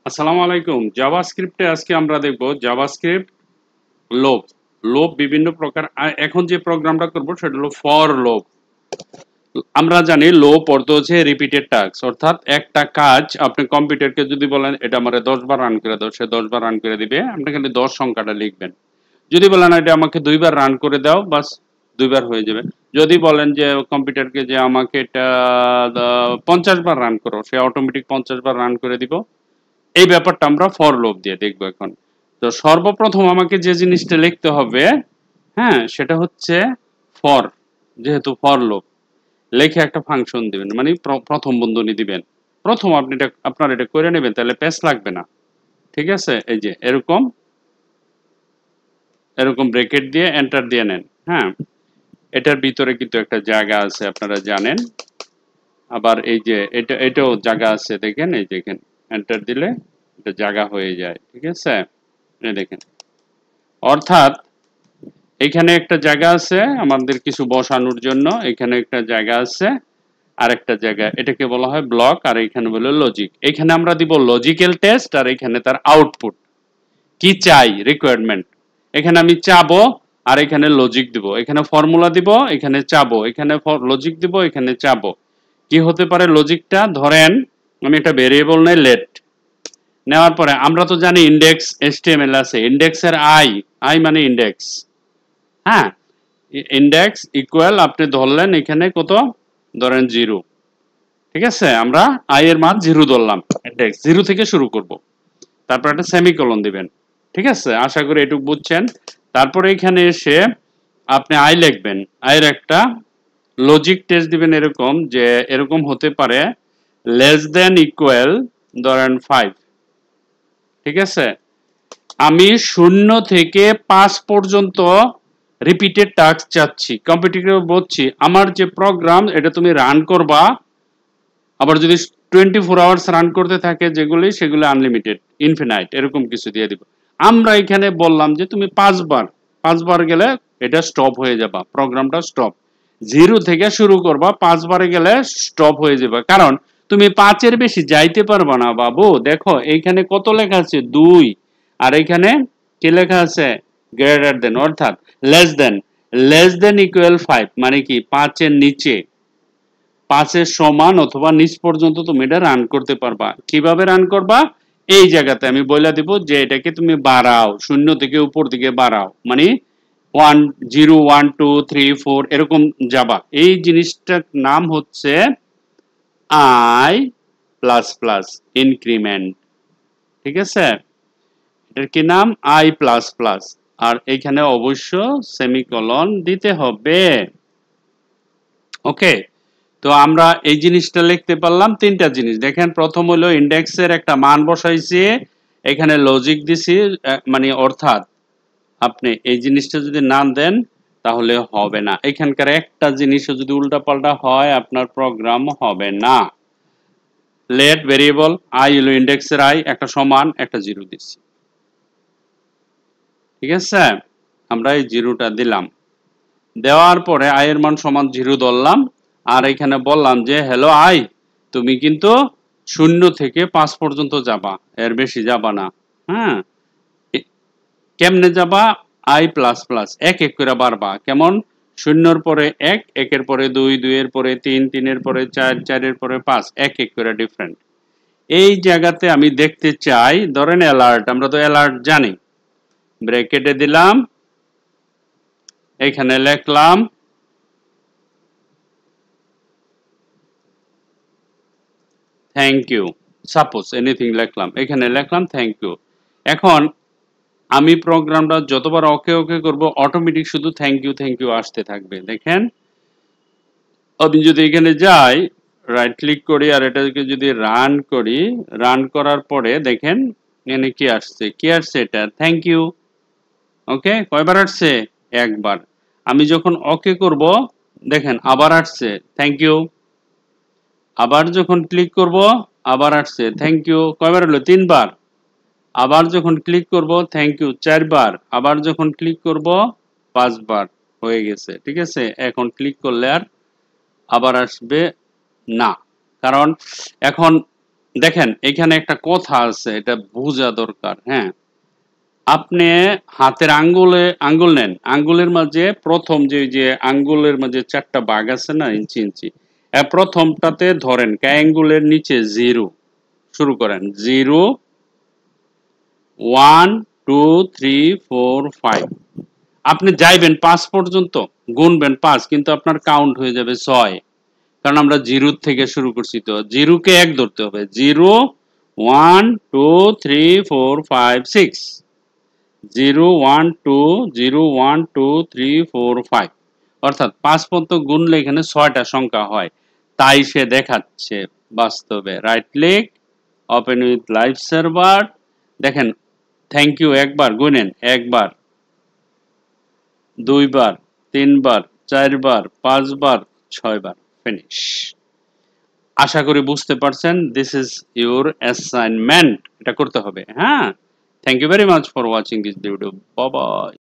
আসসালামু আলাইকুম। জাভাস্ক্রিপ্টে আজকে আমরা দেখব জাভাস্ক্রিপ্ট লোপ। লোপ বিভিন্ন প্রকার। এখন যে প্রোগ্রামটা করব সেটা হলো ফর লোপ। আমরা জানি লোপ অর্থ হচ্ছে রিপিটেড টাস্ক, অর্থাৎ একটা কাজ আপনি কম্পিউটারকে যদি বলেন এটা আমারে 10 বার রান করে দাও, সে 10 বার রান করে দিবে। আপনি খালি 10 সংখ্যাটা লিখবেন। যদি বলেন এটা আমাকে 2 বার রান করে দাও, বাস 2 বার হয়ে যাবে। যদি বলেন যে কম্পিউটারকে যে আমাকে এটা 50 বার রান করো, সে অটোমেটিক 50 বার রান করে দিব। এই ব্যাপারটা আমরা ফর লুপ দিয়ে দেখবো এখন। তো সর্বপ্রথম আমাকে যে জিনিসটা লিখতে হবে, হ্যাঁ, সেটা হচ্ছে ফর। যেহেতু ফর লুপ, লিখে একটা ফাংশন দিবেন, মানে প্রথম বন্ধনী দিবেন। প্রথম আপনি এটা আপনার এটা করে নেবেন, তাহলে প্যাচ লাগবে না। ঠিক আছে, এই যে এরকম এরকম ব্রেকেট দিয়ে এন্টার দিয়ে নেন। হ্যাঁ, এটার ভিতরে কিন্তু একটা জায়গা আছে, আপনারা জানেন। আবার এই যে এটাও জায়গা আছে, দেখেন, এই দেখেন, এন্টার দিলে এটা জায়গা হয়ে যায়। ঠিক আছে, এই দেখেন। অর্থাৎ এখানে একটা জায়গা আছে আমাদের কিছু বসানোর জন্য, এখানে একটা জায়গা আছে, আর একটা জায়গা, এটাকে বলা হয় ব্লক, আর এখানে বলে লজিক। এখানে আমরা দিব লজিক্যাল টেস্ট, আর এখানে তার আউটপুট কি চাই, রিকোয়ারমেন্ট। এখানে আমি চাবো, আর এখানে লজিক দিব। এখানে ফর্মুলা দিব, এখানে চাবো, এখানে লজিক দিব, এখানে চাবো। কি হতে পারে লজিকটা? ধরেন আমি একটা ভেরিয়েবল নেই লেট, নেওয়ার পরে আমরা তো জানি ইন্ডেক্স HTML আছে, ইন্ডেক্সের আই মানে ইন্ডেক্স। হ্যাঁ, ইন্ডেক্স ইকুয়াল আপনি ধরলেন এখানে কত, ধরেন 0। ঠিক আছে, আমরা আই এর মান 0 ধরলাম, ইন্ডেক্স 0 থেকে শুরু করব। তারপর একটা সেমিকোলন দিবেন। ঠিক আছে, আশা করি এটুকু বুঝছেন। তারপরে এখানে এসে আপনি আই লিখবেন, আইয়ের একটা লজিক টেস্ট দিবেন, এরকম যে এরকম হতে পারে লেস দেন ইকুয়াল ধরেন 5। ঠিক আছে, আমি 0 থেকে 5 পর্যন্ত রিপিটেড টাস্ক চাচ্ছি। কম্পিটিটর বলছি আমার যে প্রোগ্রাম এটা তুমি রান করবা, আবার যদি 24 আওয়ার্স রান করতে থাকে যেগুলি, সেগুলো আনলিমিটেড, ইনফিনাইট, এরকম কিছু দিয়ে দিব। আমরা এখানে বললাম যে তুমি 5 বার গেলে এটা স্টপ হয়ে যাবা, প্রোগ্রামটা স্টপ। 0 থেকে শুরু করবা, 5 বারে গেলে স্টপ হয়ে যাবে, কারণ তুমি 5-এর বেশি যাইতে পারবা না বাবু। দেখো এইখানে কত লেখা আছে, 2, আর এখানে কি লেখা আছে, গ্রেটার দেন, অর্থাৎ লেস দেন ইকুয়াল 5, মানে কি 5-এর নিচে, 5-এর সমান অথবা নিচ পর্যন্ত তুমি এটা রান করতে পারবা। কিভাবে রান করবা? এই জায়গাতে আমি বলে দিব যে এটাকে তুমি বাড়াও, 0 থেকে উপর দিকে বাড়াও, মানে 1 0 1 2 3 4 এরকম যাবা। এই জিনিসটার নাম হচ্ছে আই প্লাস প্লাস ইনক্রিমেন্ট। ঠিক আছে, এটার কি নাম? I plus plus. আর এখানে অবশ্য সেমিকোলন দিতে হবে। ওকে, তো আমরা এই জিনিসটা লিখতে পারলাম। তিনটা জিনিস দেখেন, প্রথম হলো ইন্ডেক্সের একটা মান বসাইছি, এখানে লজিক দিছি, মানে অর্থাৎ আপনি এই জিনিসটা যদি না দেন তাহলে হবে না। এখানকার একটা জিনিসও যদি উল্টাপাল্টা হয় আপনার প্রোগ্রাম হবে না। লেট ভেরিয়েবল আই হলো ইন্ডেক্সের আই, একটা সমান একটা 0 দিচ্ছি। ঠিক আছে, আমরা এই 0টা দিলাম। দেওয়ার পরে আই এর মান সমান 0 ধরলাম, আর এখানে বললাম যে হ্যালো আই, তুমি কিন্তু 0 থেকে 5 পর্যন্ত যাবা, এর বেশি যাবা না। হ্যাঁ, কেমনে যাবা? আই প্লাস প্লাস, এক এক করে বাড়বা। কেমন? 0-র পরে 1, 1-এর পরে 2, 2-এর পরে 3, 3-এর পরে 4, 4-এর পরে 5, এক এক করে ডিফারেন্ট। এই জায়গাতে আমি দেখতে চাই, ধরেন অ্যালার্ট, আমরা তো অ্যালার্ট জানি, ব্র্যাকেটে দিলাম, এখানে লিখলাম থ্যাংক ইউ, সাপোজ এনিথিং লিখলাম, এখানে লিখলাম থ্যাংক ইউ। এখন আমি প্রোগ্রামটা যতবার ওকে ওকে করব, অটোমেটিক শুধু থ্যাংক ইউ আসতে থাকবে। দেখেন, আমি যদি এখানে যাই, রাইট ক্লিক করি, আর এটাকে যদি রান করি, রান করার পরে দেখেন এখানে কি আসছে, কি আসছে, এটা থ্যাংক ইউ। ওকে, কয়বার আসছে? একবার। আমি যখন ওকে করব, দেখেন আবার আসছে থ্যাংক ইউ। আবার যখন ক্লিক করব, আবার আসছে থ্যাংক ইউ। কয়বার হলো? 3 বার। আবার যখন ক্লিক করব, থ্যাংক ইউ 4 বার। আবার যখন ক্লিক করব, 5 বার। হয়ে গেছে। ঠিক আছে, এখন ক্লিক করলে আর আবার আসবে না, কারণ এখন দেখেন এখানে একটা কথা আছে, এটা বোঝা দরকার। হ্যাঁ, আপনি হাতের আঙ্গুল নেন, আঙ্গুলের মাঝে প্রথম যে আঙ্গুলের মাঝে 4টা ভাগ আছে না, ইঞ্চি ইঞ্চি, প্রথমটাতে ধরেন আঙ্গুলের নিচে 0 শুরু করেন, 0 1 2 3 4 5, আপনি যাইবেন 5 পর্যন্ত, গুনবেন 5, কিন্তু আপনার কাউন্ট হয়ে যাবে 6, কারণ আমরা 0 থেকে শুরু করছি, তো 0 কে 1 ধরতে হবে, 0 1 2 3 4 5 6, 0 1 2 0 1 2 3 4 5, অর্থাৎ 5 পর্যন্ত গুনলে এখানে 6টা সংখ্যা হয়, তাই সে দেখাচ্ছে বাস্তবে। Right click, open with live server. দেখেন থ্যাংক ইউ একবার গুনেন, একবার, দুইবার, তিনবার, 4 বার, 5 বার, 6 বার, ফিনিশ। আশা করি বুঝতে পারছেন, দিস ইজ ইউর অ্যাসাইনমেন্ট, এটা করতে হবে। হ্যাঁ, thank you very much for watching this video, bye by.